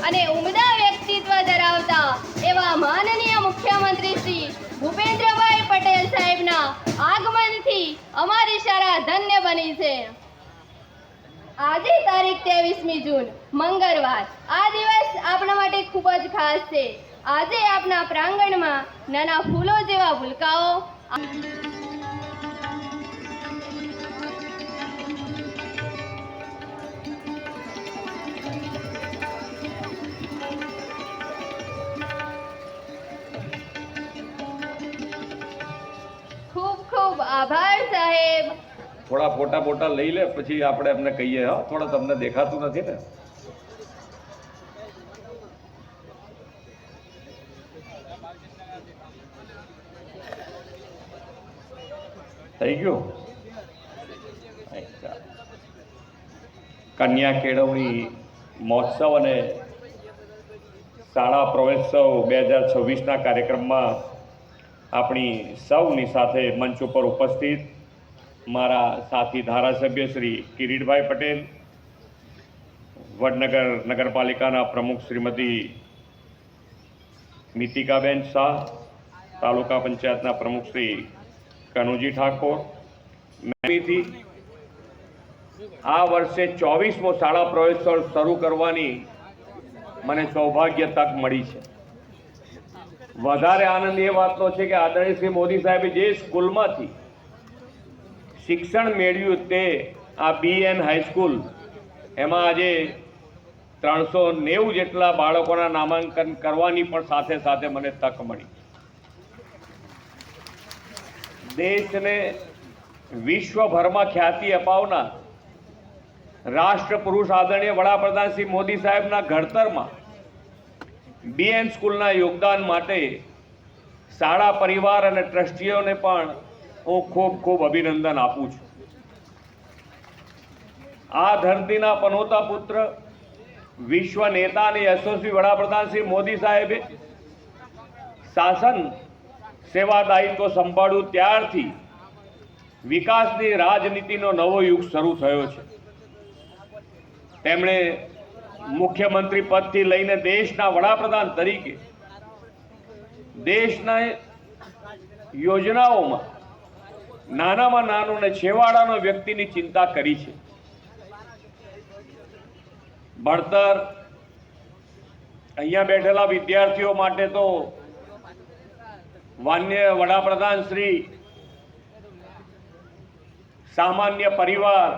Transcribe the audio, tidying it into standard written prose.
અને ઉમદા વ્યક્તિત્વ ધરાવતા એવા માનનીય મુખ્યમંત્રી શ્રી ભૂપેન્દ્રભાઈ પટેલ સાહેબના આગમનથી અમારી શાળા ધન્ય બની છે। આજે તારીખ 23મી જૂન મંગળવાર આ દિવસ આપણા માટે ખૂબ જ ખાસ છે। આજે આપના પ્રાંગણમાં નાના ફૂલો જેવા ભૂલકાઓ ખૂબ ખૂબ આભાર સાહેબ। થોડા ફોટા ફોટા લઈ લે પછી આપણે એમને કહીએ। હા, થોડા તમને દેખાતું નથી ને? થઈ ગયું? કન્યા કેળવણી મહોત્સવ અને શાળા પ્રવેશોત્સવ 2026ના કાર્યક્રમમાં આપણી સૌની સાથે મંચ ઉપર ઉપસ્થિત મારા સાથી ધારાસભ્ય શ્રી કિરીટભાઈ પટેલ, વડનગર નગરપાલિકાના પ્રમુખ શ્રીમતી મિતિકાબેન શાહ, તાલુકા પંચાયતના પ્રમુખ શ્રી કનુજી ઠાકોર, આ વર્ષે 24મો શાળા પ્રવેશોત્સવ શરૂ કરવાની મને સૌભાગ્ય તક મળી છે। વધારે આનંદ એ વાતનો છે કે આદરણીય શ્રી મોદી સાહેબે જે સ્કૂલમાંથી શિક્ષણ મેળવ્યું તે આ BN હાઈસ્કૂલ, એમાં આજે 390 જેટલા બાળકોના નામાંકન કરવાની પણ સાથે સાથે મને તક મળી। દેશને વિશ્વભરમાં ખ્યાતિ અપાવનાર રાષ્ટ્ર પુરુષ આદરણીય વડાપ્રધાન શ્રી મોદી સાહેબના ઘડતરમાં BN સ્કૂલના યોગદાન માટે શાળા પરિવાર અને ટ્રસ્ટીઓને પણ હું ખૂબ ખૂબ અભિનંદન આપું છું। આ ધરતીના પનોતા પુત્ર, વિશ્વ નેતા અને યશસ્વી વડાપ્રધાન શ્રી મોદી સાહેબે શાસન સેવા દાયિત્વ સંભાળ્યું ત્યારથી વિકાસની રાજનીતિનો નવો યુગ શરૂ થયો છે। તેમણે મુખ્યમંત્રી પદથી લઈને દેશના વડાપ્રધાન તરીકે દેશના યોજનાઓમાં નાનામાં નાનો અને છેવાડાનો વ્યક્તિની ચિંતા કરી છે। ભણતર, અહીંયા બેઠેલા વિદ્યાર્થીઓ માટે તો માનનીય વડાપ્રધાન શ્રી સામાન્ય પરિવાર